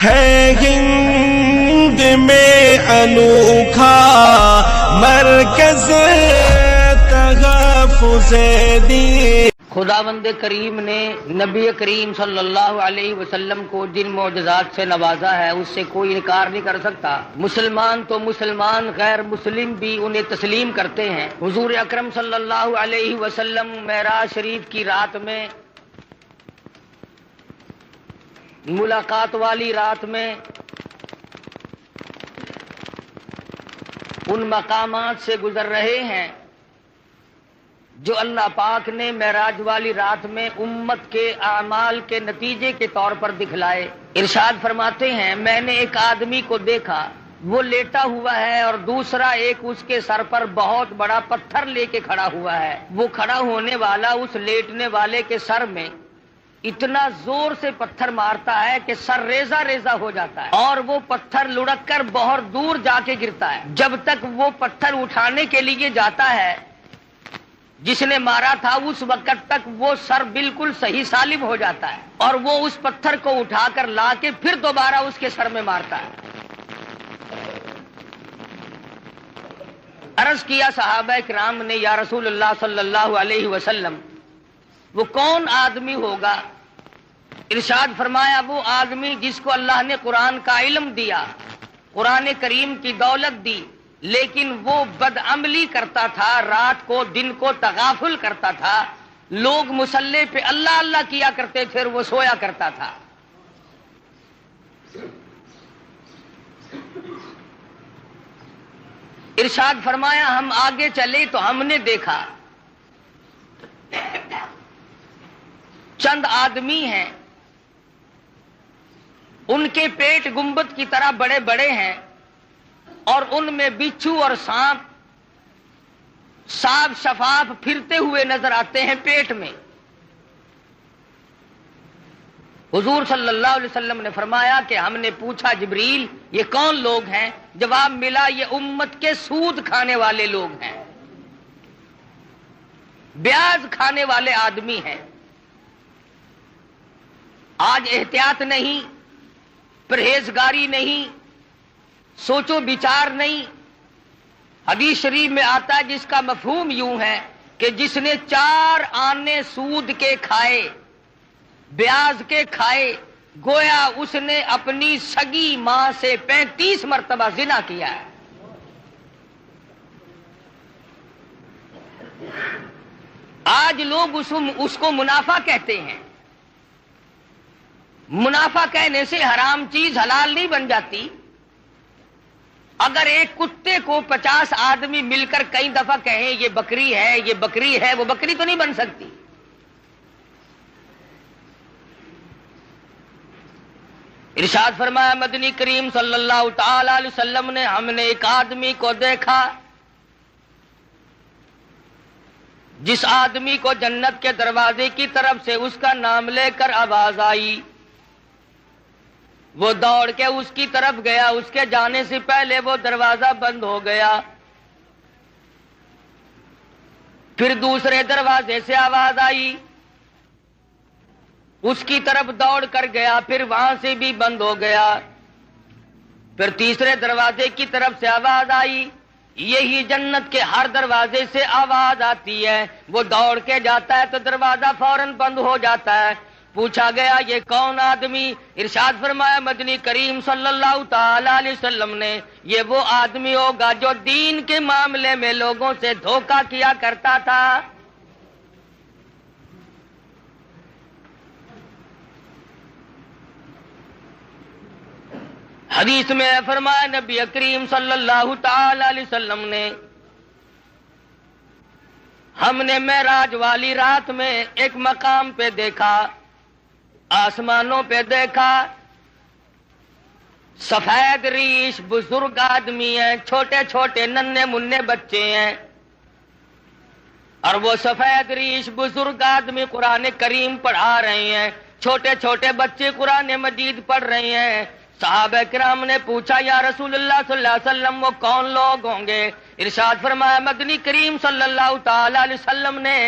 ہے ہند میں انوکھا مرکز تحفظ دین۔ خداوند کریم نے نبی کریم صلی اللہ علیہ وسلم کو جن معجزات سے نوازا ہے اس سے کوئی انکار نہیں کر سکتا۔ مسلمان تو مسلمان، غیر مسلم بھی انہیں تسلیم کرتے ہیں۔ حضور اکرم صلی اللہ علیہ وسلم معراج شریف کی رات میں، ملاقات والی رات میں، ان مقامات سے گزر رہے ہیں جو اللہ پاک نے معراج والی رات میں امت کے اعمال کے نتیجے کے طور پر دکھلائے۔ ارشاد فرماتے ہیں، میں نے ایک آدمی کو دیکھا، وہ لیٹا ہوا ہے اور دوسرا ایک اس کے سر پر بہت بڑا پتھر لے کے کھڑا ہوا ہے۔ وہ کھڑا ہونے والا اس لیٹنے والے کے سر میں اتنا زور سے پتھر مارتا ہے کہ سر ریزہ ریزہ ہو جاتا ہے اور وہ پتھر لڑک کر بہت دور جا کے گرتا ہے۔ جب تک وہ پتھر اٹھانے کے لیے جاتا ہے جس نے مارا تھا، اس وقت تک وہ سر بالکل صحیح سالم ہو جاتا ہے اور وہ اس پتھر کو اٹھا کر لا کے پھر دوبارہ اس کے سر میں مارتا ہے۔ عرض کیا صحابہ کرام نے، یا رسول اللہ صلی اللہ علیہ وسلم، وہ کون آدمی ہوگا؟ ارشاد فرمایا، وہ آدمی جس کو اللہ نے قرآن کا علم دیا، قرآن کریم کی دولت دی، لیکن وہ بد عملی کرتا تھا، رات کو دن کو تغافل کرتا تھا، لوگ مصلی پہ اللہ اللہ کیا کرتے پھر وہ سویا کرتا تھا۔ ارشاد فرمایا، ہم آگے چلے تو ہم نے دیکھا چند آدمی ہیں، ان کے پیٹ گنبد کی طرح بڑے بڑے ہیں اور ان میں بچھو اور سانپ صاف شفاف پھرتے ہوئے نظر آتے ہیں پیٹ میں۔ حضور صلی اللہ علیہ وسلم نے فرمایا کہ ہم نے پوچھا، جبریل یہ کون لوگ ہیں؟ جواب ملا، یہ امت کے سود کھانے والے لوگ ہیں، بیاج کھانے والے آدمی ہیں۔ آج احتیاط نہیں، پرہیزگاری نہیں، سوچو بچار نہیں۔ حدیث شریف میں آتا ہے جس کا مفہوم یوں ہے کہ جس نے 4 آنے سود کے کھائے، بیاج کے کھائے، گویا اس نے اپنی سگی ماں سے 35 مرتبہ زنا کیا ہے۔ آج لوگ اس کو منافع کہتے ہیں۔ منافع کہنے سے حرام چیز حلال نہیں بن جاتی۔ اگر ایک کتے کو 50 آدمی مل کر کئی دفعہ کہیں یہ بکری ہے، یہ بکری ہے، وہ بکری تو نہیں بن سکتی۔ ارشاد فرمایا مدنی کریم صلی اللہ تعالی علیہ وسلم نے، ہم نے ایک آدمی کو دیکھا جس آدمی کو جنت کے دروازے کی طرف سے اس کا نام لے کر آواز آئی، وہ دوڑ کے اس کی طرف گیا، اس کے جانے سے پہلے وہ دروازہ بند ہو گیا۔ پھر دوسرے دروازے سے آواز آئی، اس کی طرف دوڑ کر گیا، پھر وہاں سے بھی بند ہو گیا۔ پھر تیسرے دروازے کی طرف سے آواز آئی، یہی جنت کے ہر دروازے سے آواز آتی ہے، وہ دوڑ کے جاتا ہے تو دروازہ فوراً بند ہو جاتا ہے۔ پوچھا گیا یہ کون آدمی؟ ارشاد فرمایا مدنی کریم صلی اللہ تعالی علیہ وسلم نے، یہ وہ آدمی ہوگا جو دین کے معاملے میں لوگوں سے دھوکہ کیا کرتا تھا۔ حدیث میں فرمایا نبی کریم صلی اللہ تعالی علیہ وسلم نے، ہم نے معراج والی رات میں ایک مقام پہ دیکھا، آسمانوں پہ دیکھا، سفید ریش بزرگ آدمی ہیں، چھوٹے چھوٹے ننھے منھے بچے ہیں، اور وہ سفید ریش بزرگ آدمی قرآن کریم پڑھا رہے ہیں، چھوٹے چھوٹے بچے قرآن مجید پڑھ رہے ہیں۔ صحابہ کرام نے پوچھا، یا رسول اللہ صلی اللہ علیہ وسلم وہ کون لوگ ہوں گے؟ ارشاد فرمایا مدنی کریم صلی اللہ تعالی علیہ وسلم نے،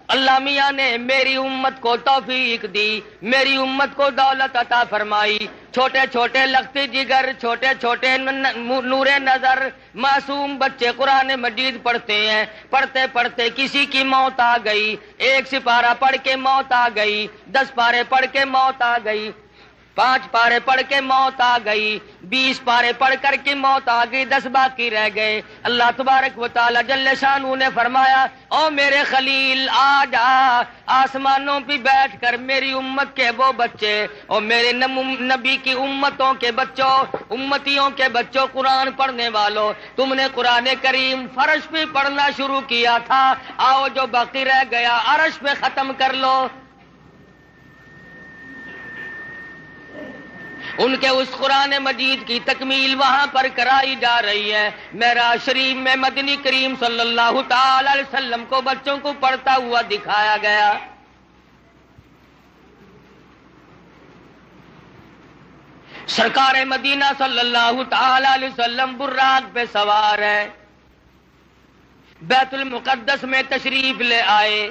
اللہ میاں نے میری امت کو توفیق دی، میری امت کو دولت عطا فرمائی، چھوٹے چھوٹے لختی جگر، چھوٹے چھوٹے نور نظر معصوم بچے قرآن مجید پڑھتے ہیں، پڑھتے پڑھتے کسی کی موت آ گئی، 1 سپارہ پڑھ کے موت آ گئی، 10 پارے پڑھ کے موت آ گئی، 5 پارے پڑھ کے موت آ گئی، 20 پارے پڑھ کر کے موت آ گئی، 10 باقی رہ گئے۔ اللہ تبارک و تعالی جل شانہ نے فرمایا، او میرے خلیل آ جا، آسمانوں پہ بیٹھ کر میری امت کے وہ بچے اور میرے نبی کی امتوں کے بچوں، امتیوں کے بچوں، قرآن پڑھنے والوں، تم نے قرآن کریم فرش پہ پڑھنا شروع کیا تھا، آؤ جو باقی رہ گیا عرش پہ ختم کر لو۔ ان کے اس قرآن مجید کی تکمیل وہاں پر کرائی جا رہی ہے۔ معراج شریف میں مدنی کریم صلی اللہ تعالی علیہ وسلم کو بچوں کو پڑھتا ہوا دکھایا گیا۔ سرکار مدینہ صلی اللہ تعالی علیہ وسلم براق پہ سوار ہے، بیت المقدس میں تشریف لے آئے۔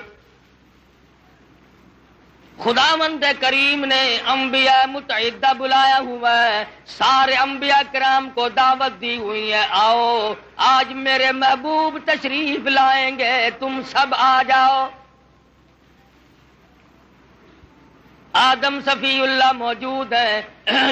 خداوند کریم نے انبیاء متعددہ بلایا ہوا ہے، سارے انبیاء کرام کو دعوت دی ہوئی ہے، آؤ آج میرے محبوب تشریف لائیں گے، تم سب آ جاؤ۔ آدم صفی اللہ موجود ہے،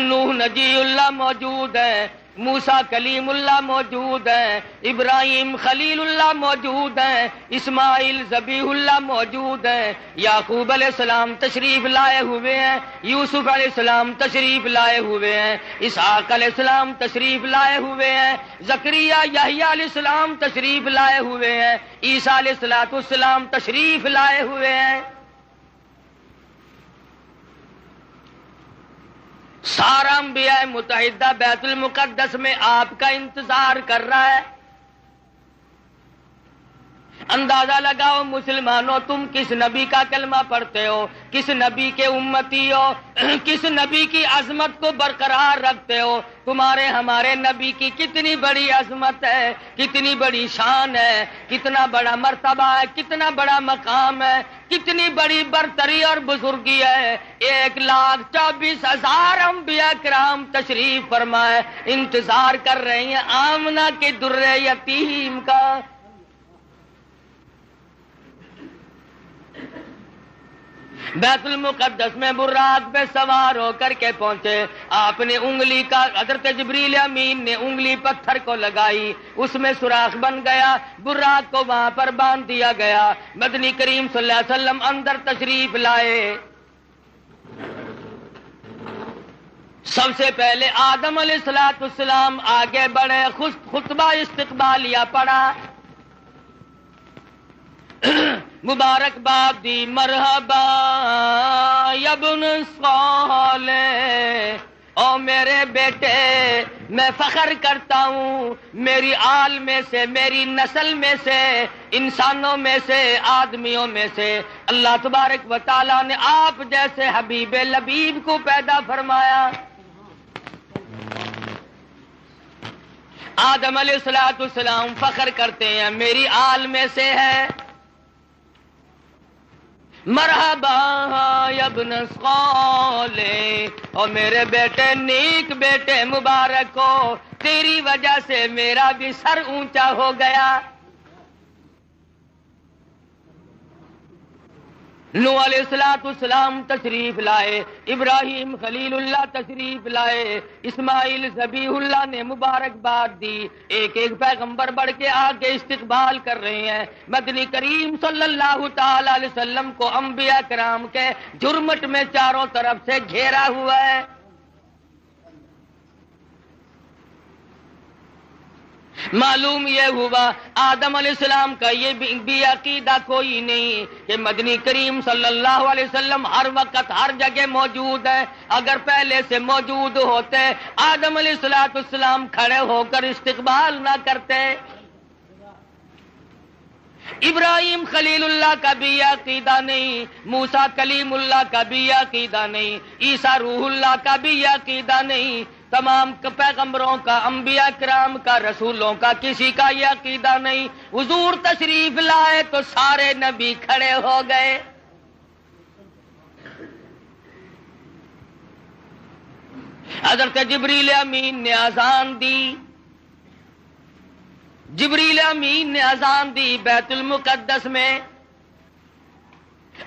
نوح نجی اللہ موجود ہے، موسیٰ کلیم اللہ موجود ہے، ابراہیم خلیل اللہ موجود ہے، اسماعیل ذبیح اللہ موجود ہے، یعقوب علیہ السلام تشریف لائے ہوئے ہیں، یوسف علیہ السلام تشریف لائے ہوئے ہیں، اسحاق علیہ السلام تشریف لائے ہوئے ہیں، زکریا یحییٰ علیہ السلام تشریف لائے ہوئے ہیں، عیسیٰ علیہ السلام تشریف لائے ہوئے ہیں۔ سارا انبیاء متحدہ بیت المقدس میں آپ کا انتظار کر رہا ہے۔ اندازہ لگاؤ مسلمانوں، تم کس نبی کا کلمہ پڑھتے ہو، کس نبی کے امتی ہو، کس نبی کی عظمت کو برقرار رکھتے ہو۔ تمہارے ہمارے نبی کی کتنی بڑی عظمت ہے، کتنی بڑی شان ہے، کتنا بڑا مرتبہ ہے، کتنا بڑا مقام ہے، کتنی بڑی برتری اور بزرگی ہے۔ 1,24,000 انبیاء کرام تشریف فرمائے، انتظار کر رہے ہیں آمنہ کے در یتیم کا۔ بیت المقدس میں براق پہ سوار ہو کر کے پہنچے، آپ نے انگلی کا، حضرت جبریل امین نے انگلی پتھر کو لگائی، اس میں سوراخ بن گیا، براق کو وہاں پر باندھ دیا گیا۔ مدنی کریم صلی اللہ علیہ وسلم اندر تشریف لائے۔ سب سے پہلے آدم علیہ السلام آگے بڑھے، خطبہ استقبالیہ پڑھا، مبارکباد دی، مرحبا یا ابن صالح، او میرے بیٹے میں فخر کرتا ہوں، میری آل میں سے، میری نسل میں سے، انسانوں میں سے، آدمیوں میں سے اللہ تبارک و تعالیٰ نے آپ جیسے حبیب لبیب کو پیدا فرمایا۔ آدم علیہ السلام فخر کرتے ہیں میری آل میں سے ہے، مرحبا یا ابن صالح، اور میرے بیٹے نیک بیٹے مبارک ہو، تیری وجہ سے میرا بھی سر اونچا ہو گیا۔ نوح علیہ السلام تشریف لائے، ابراہیم خلیل اللہ تشریف لائے، اسماعیل ذبیح اللہ نے مبارکباد دی، ایک ایک پیغمبر بڑھ کے آگے استقبال کر رہے ہیں۔ مدنی کریم صلی اللہ تعالی علیہ وسلم کو انبیاء کرام کے جرمٹ میں چاروں طرف سے گھیرا ہوا ہے۔ معلوم یہ ہوا آدم علیہ السلام کا یہ بھی عقیدہ کوئی نہیں کہ مدنی کریم صلی اللہ علیہ وسلم ہر وقت ہر جگہ موجود ہے۔ اگر پہلے سے موجود ہوتے آدم علیہ السلام کھڑے ہو کر استقبال نہ کرتے۔ ابراہیم خلیل اللہ کا بھی عقیدہ نہیں، موسیٰ کلیم اللہ کا بھی عقیدہ نہیں، عیسیٰ روح اللہ کا بھی عقیدہ نہیں، تمام پیغمبروں کا، انبیاء کرام کا، رسولوں کا کسی کا یہ عقیدہ نہیں۔ حضور تشریف لائے تو سارے نبی کھڑے ہو گئے۔ حضرت جبریل امین نے اذان دی، جبریل امین نے اذان دی بیت المقدس میں۔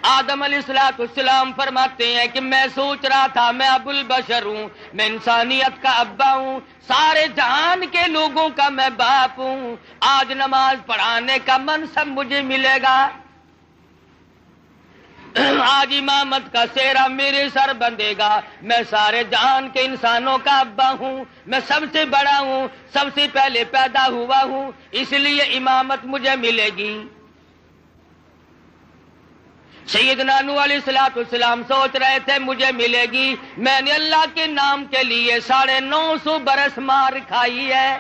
آدم علیہ السلام فرماتے ہیں کہ میں سوچ رہا تھا میں ابو البشر ہوں، میں انسانیت کا ابا ہوں، سارے جہان کے لوگوں کا میں باپ ہوں، آج نماز پڑھانے کا منصب مجھے ملے گا، آج امامت کا سہرا میرے سر بندھے گا، میں سارے جہان کے انسانوں کا ابا ہوں، میں سب سے بڑا ہوں، سب سے پہلے پیدا ہوا ہوں، اس لیے امامت مجھے ملے گی۔ سیدنا نوح علیہ السلام سوچ رہے تھے مجھے ملے گی، میں نے اللہ کے نام کے لیے 950 برس مار کھائی ہے۔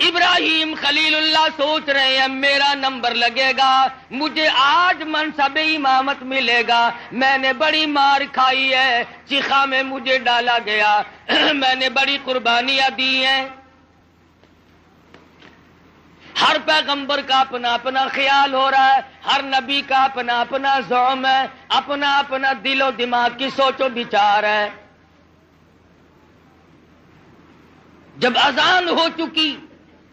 ابراہیم خلیل اللہ سوچ رہے ہیں میرا نمبر لگے گا، مجھے آج منصب امامت ملے گا، میں نے بڑی مار کھائی ہے، چیخا میں مجھے ڈالا گیا، میں نے بڑی قربانیاں دی ہیں۔ ہر پیغمبر کا اپنا اپنا خیال ہو رہا ہے، ہر نبی کا اپنا اپنا زعم ہے، اپنا اپنا دل و دماغ کی سوچ و بچار ہے۔ جب اذان ہو چکی،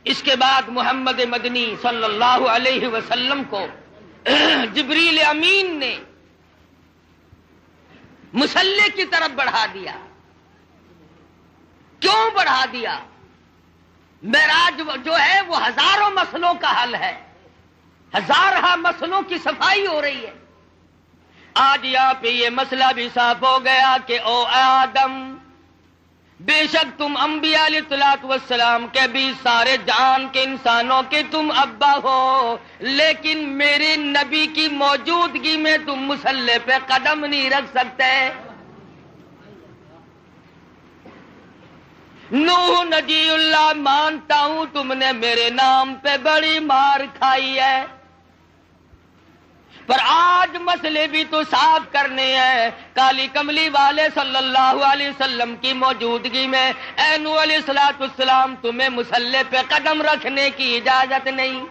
اس کے بعد محمد مدنی صلی اللہ علیہ وسلم کو جبریل امین نے مصلی کی طرف بڑھا دیا۔ کیوں بڑھا دیا؟ معراج جو ہے وہ ہزاروں مسئلوں کا حل ہے، ہزارہ مسئلوں کی صفائی ہو رہی ہے۔ آج یہاں پہ یہ مسئلہ بھی صاف ہو گیا کہ او آدم، بے شک تم انبیاء علیہ السلام کے بھی سارے جہان کے انسانوں کے تم ابا ہو، لیکن میرے نبی کی موجودگی میں تم مصلی پہ قدم نہیں رکھ سکتے۔ نوح نجی اللہ مانتا ہوں تم نے میرے نام پہ بڑی مار کھائی ہے، پر آج مسئلے بھی تو صاف کرنے ہیں۔ کالی کملی والے صلی اللہ علیہ وسلم کی موجودگی میں اے نوح علیہ السلام تمہیں مصلی پہ قدم رکھنے کی اجازت نہیں۔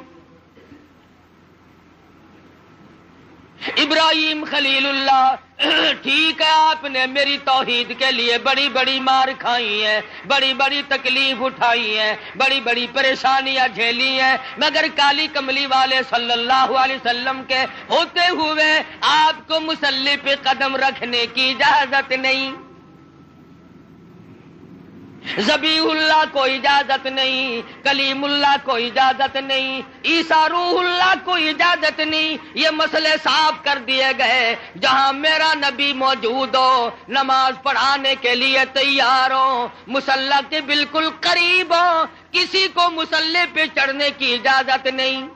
ابراہیم خلیل اللہ، ٹھیک ہے آپ نے میری توحید کے لیے بڑی بڑی مار کھائی ہیں، بڑی بڑی تکلیف اٹھائی ہیں، بڑی بڑی پریشانیاں جھیلی ہیں، مگر کالی کملی والے صلی اللہ علیہ وسلم کے ہوتے ہوئے آپ کو مصلی پہ قدم رکھنے کی اجازت نہیں۔ ذبیح اللہ کو اجازت نہیں، کلیم اللہ کو اجازت نہیں، عیسیٰ روح اللہ کو اجازت نہیں۔ یہ مسئلے صاف کر دیے گئے، جہاں میرا نبی موجود ہو، نماز پڑھانے کے لیے تیار ہو، مصلی کے بالکل قریب ہو، کسی کو مصلی پہ چڑھنے کی اجازت نہیں۔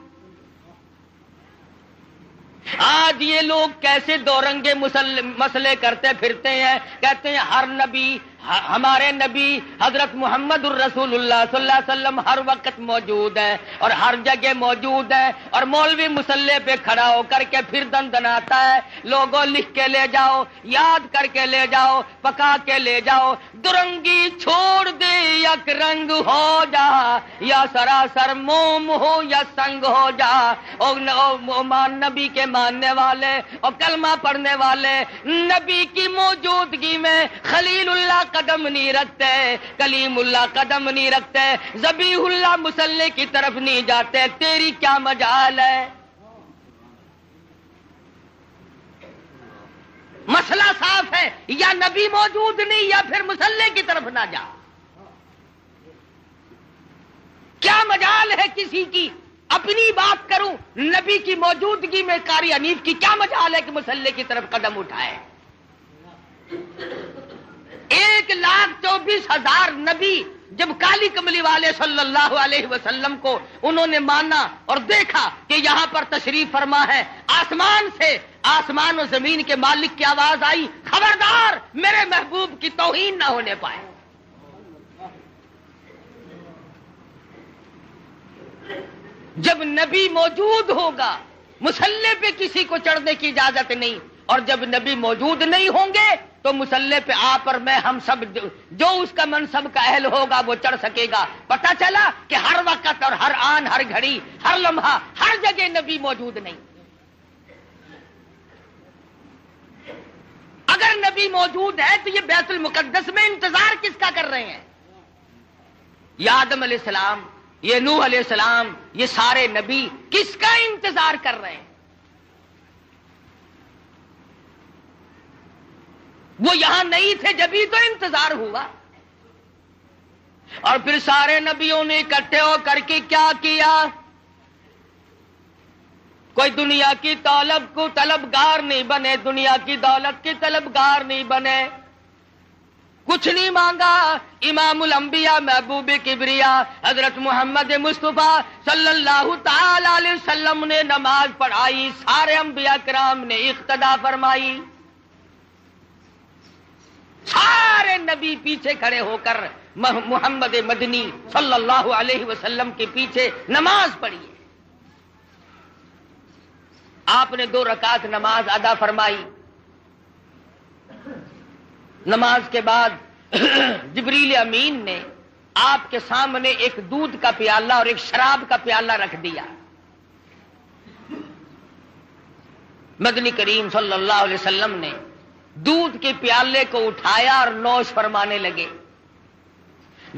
آج یہ لوگ کیسے دو رنگے مسئلے کرتے پھرتے ہیں، کہتے ہیں ہر نبی، ہمارے نبی حضرت محمد الرسول اللہ صلی اللہ علیہ وسلم ہر وقت موجود ہے اور ہر جگہ موجود ہے، اور مولوی مصلی پہ کھڑا ہو کر کے پھر دندناتا ہے، لوگوں لکھ کے لے جاؤ، یاد کر کے لے جاؤ، پکا کے لے جاؤ، درنگی چھوڑ دے یک رنگ ہو جا، یا سراسر موم ہو یا سنگ ہو جا۔ نبی کے ماننے والے اور کلمہ پڑھنے والے نبی کی موجودگی میں خلیل اللہ قدم نہیں رکھتے، کلیم اللہ قدم نہیں رکھتے، ذبیح اللہ مصلی کی طرف نہیں جاتے، تیری کیا مجال ہے؟ مسئلہ صاف ہے، یا نبی موجود نہیں یا پھر مصلی کی طرف نہ جا۔ کیا مجال ہے کسی کی؟ اپنی بات کروں، نبی کی موجودگی میں قاری حنیف کی کیا مجال ہے کہ مصلی کی طرف قدم اٹھائے؟ 1,24,000 نبی جب کالی کملی والے صلی اللہ علیہ وسلم کو انہوں نے مانا اور دیکھا کہ یہاں پر تشریف فرما ہے، آسمان سے، آسمان و زمین کے مالک کی آواز آئی، خبردار میرے محبوب کی توہین نہ ہونے پائے۔ جب نبی موجود ہوگا مصلی پہ کسی کو چڑھنے کی اجازت نہیں، اور جب نبی موجود نہیں ہوں گے تو مسلح پہ آپ اور میں ہم سب جو اس کا منصب کا اہل ہوگا وہ چڑھ سکے گا. پتہ چلا کہ ہر وقت اور ہر آن ہر گھڑی ہر لمحہ ہر جگہ نبی موجود نہیں. اگر نبی موجود ہے تو یہ بیت المقدس میں انتظار کس کا کر رہے ہیں؟ یہ آدم علیہ السلام، یہ نوح علیہ السلام، یہ سارے نبی کس کا انتظار کر رہے ہیں؟ وہ یہاں نہیں تھے جبھی تو انتظار ہوا. اور پھر سارے نبیوں نے اکٹھے ہو کر کے کیا کیا؟ کوئی دنیا کی دولت کو طلبگار نہیں بنے، دنیا کی دولت کے طلبگار نہیں بنے، کچھ نہیں مانگا. امام الانبیاء محبوب کبریا حضرت محمد مصطفیٰ صلی اللہ تعالی علیہ وسلم نے نماز پڑھائی، سارے انبیاء کرام نے اقتدا فرمائی. سارے نبی پیچھے کھڑے ہو کر محمد مدنی صلی اللہ علیہ وسلم کے پیچھے نماز پڑھی. آپ نے 2 رکعت نماز ادا فرمائی. نماز کے بعد جبریل امین نے آپ کے سامنے ایک دودھ کا پیالہ اور ایک شراب کا پیالہ رکھ دیا. مدنی کریم صلی اللہ علیہ وسلم نے دودھ کے پیالے کو اٹھایا اور نوش فرمانے لگے.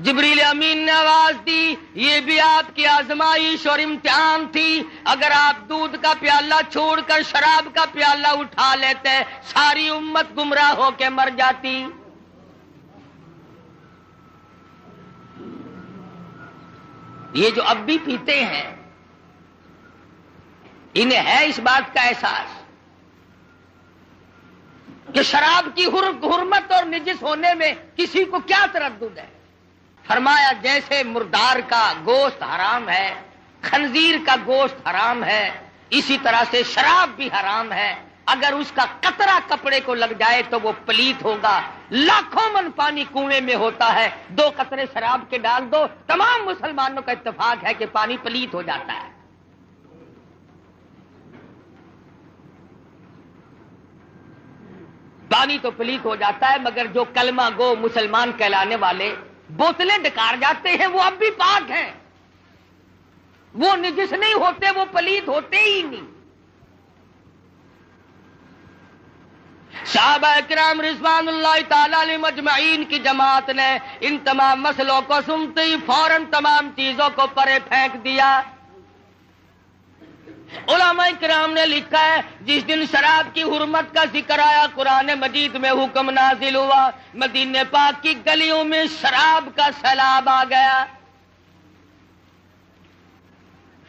جبریل امین نے آواز دی، یہ بھی آپ کی آزمائش اور امتحان تھی. اگر آپ دودھ کا پیالہ چھوڑ کر شراب کا پیالہ اٹھا لیتے ساری امت گمراہ ہو کے مر جاتی. یہ جو اب بھی پیتے ہیں انہیں ہے اس بات کا احساس کہ شراب کی حرمت اور نجس ہونے میں کسی کو کیا تردد ہے؟ فرمایا جیسے مردار کا گوشت حرام ہے، خنزیر کا گوشت حرام ہے، اسی طرح سے شراب بھی حرام ہے. اگر اس کا قطرہ کپڑے کو لگ جائے تو وہ پلیت ہوگا. لاکھوں من پانی کنویں میں ہوتا ہے، 2 قطرے شراب کے ڈال دو، تمام مسلمانوں کا اتفاق ہے کہ پانی پلیت ہو جاتا ہے. پانی تو پلیت ہو جاتا ہے، مگر جو کلمہ گو مسلمان کہلانے والے بوتلیں ڈکار جاتے ہیں وہ اب بھی پاک ہیں، وہ نجس نہیں ہوتے، وہ پلیت ہوتے ہی نہیں. صحابہ کرام رضوان اللہ تعالی علیہ مجمعین کی جماعت نے ان تمام مسئلوں کو سنتے ہی فوراً تمام چیزوں کو پرے پھینک دیا. علماء کرام نے لکھا ہے جس دن شراب کی حرمت کا ذکر آیا قرآن مجید میں حکم نازل ہوا، مدینہ پاک کی گلیوں میں شراب کا سیلاب آ گیا.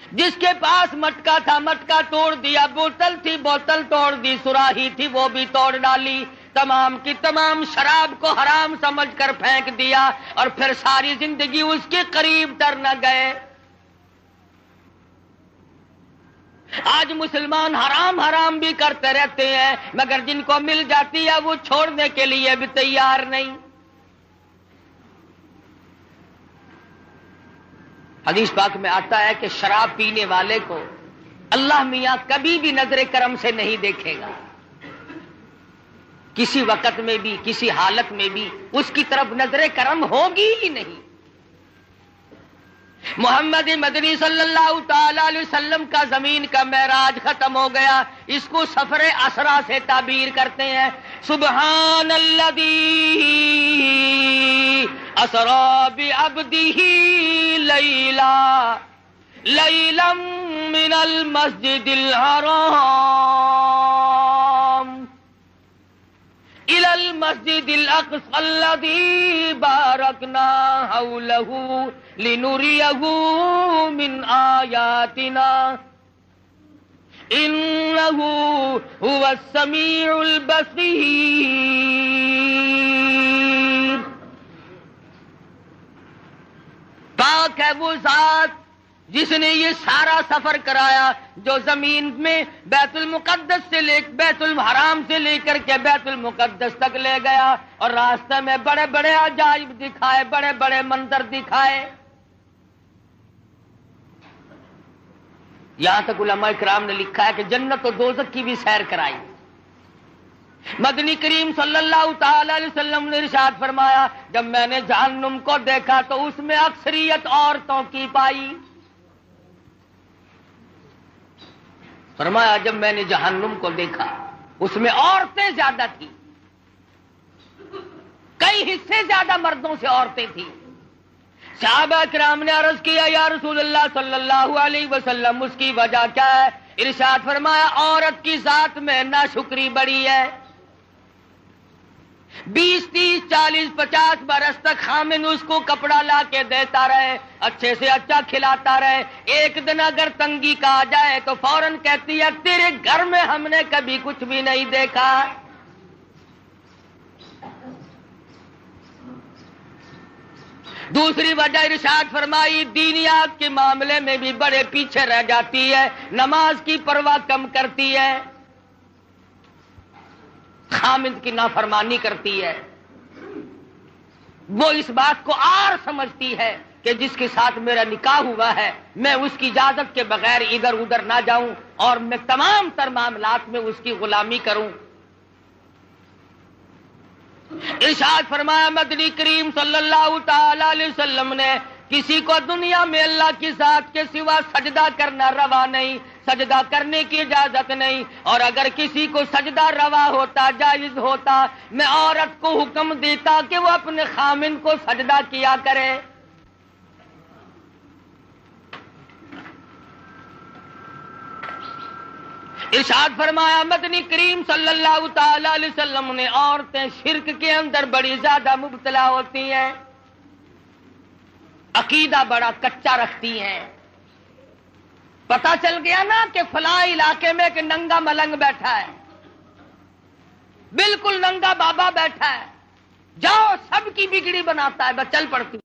جس کے پاس مٹکا تھا مٹکا توڑ دیا، بوتل تھی بوتل توڑ دی، سراہی تھی وہ بھی توڑ ڈالی، تمام کی تمام شراب کو حرام سمجھ کر پھینک دیا اور پھر ساری زندگی اس کے قریب تر نہ گئے. آج مسلمان حرام حرام بھی کرتے رہتے ہیں مگر جن کو مل جاتی ہے وہ چھوڑنے کے لیے بھی تیار نہیں. حدیث پاک میں آتا ہے کہ شراب پینے والے کو اللہ میاں کبھی بھی نظر کرم سے نہیں دیکھے گا، کسی وقت میں بھی کسی حالت میں بھی اس کی طرف نظر کرم ہوگی ہی نہیں. محمد مدنی صلی اللہ تعالی علیہ وسلم کا زمین کا معراج ختم ہو گیا، اس کو سفر اسرا سے تعبیر کرتے ہیں. سبحان الذی اسرا بعبدہ لیلا من المسجد الحرام إلى المسجد الأقصى الذي باركنا حوله لنريه من آياتنا إنه هو السميع البصير. پاک ہے وہ ذات جس نے یہ سارا سفر کرایا، جو زمین میں بیت المقدس سے بیت الحرام سے لے کر کے بیت المقدس تک لے گیا اور راستے میں بڑے بڑے عجائب دکھائے، بڑے بڑے منظر دکھائے. یہاں تک علماء کرام نے لکھا ہے کہ جنت و دوزخ کی بھی سیر کرائی. مدنی کریم صلی اللہ تعالی علیہ وسلم نے ارشاد فرمایا جب میں نے جہنم کو دیکھا تو اس میں اکثریت عورتوں کی پائی. فرمایا جب میں نے جہنم کو دیکھا اس میں عورتیں زیادہ تھیں، کئی حصے زیادہ مردوں سے عورتیں تھیں. صحابہ کرام نے عرض کیا یا رسول اللہ صلی اللہ علیہ وسلم اس کی وجہ کیا ہے؟ ارشاد فرمایا عورت کی ذات میں ناشکری بڑی ہے. 20 30 40 50 برس تک خامن اس کو کپڑا لا کے دیتا رہے، اچھے سے اچھا کھلاتا رہے، ایک دن اگر تنگی کا آ جائے تو فوراً کہتی ہے تیرے گھر میں ہم نے کبھی کچھ بھی نہیں دیکھا. دوسری وجہ ارشاد فرمائی دینیات کے معاملے میں بھی بڑے پیچھے رہ جاتی ہے، نماز کی پرواہ کم کرتی ہے، خامد کی نافرمانی کرتی ہے. وہ اس بات کو عار سمجھتی ہے کہ جس کے ساتھ میرا نکاح ہوا ہے میں اس کی اجازت کے بغیر ادھر ادھر نہ جاؤں اور میں تمام تر معاملات میں اس کی غلامی کروں. ارشاد فرمایا مدنی کریم صلی اللہ تعالی علیہ وسلم نے کسی کو دنیا میں اللہ کی ذات کے سوا سجدہ کرنا روا نہیں، سجدہ کرنے کی اجازت نہیں، اور اگر کسی کو سجدہ روا ہوتا جائز ہوتا میں عورت کو حکم دیتا کہ وہ اپنے خامن کو سجدہ کیا کرے. ارشاد فرمایا مدنی کریم صلی اللہ تعالی علیہ وسلم نے عورتیں شرک کے اندر بڑی زیادہ مبتلا ہوتی ہیں، عقیدہ بڑا کچا رکھتی ہیں. پتہ چل گیا نا کہ فلاں علاقے میں ایک ننگا ملنگ بیٹھا ہے، بالکل ننگا بابا بیٹھا ہے، جاؤ سب کی بگڑی بناتا ہے، بس چل پڑتی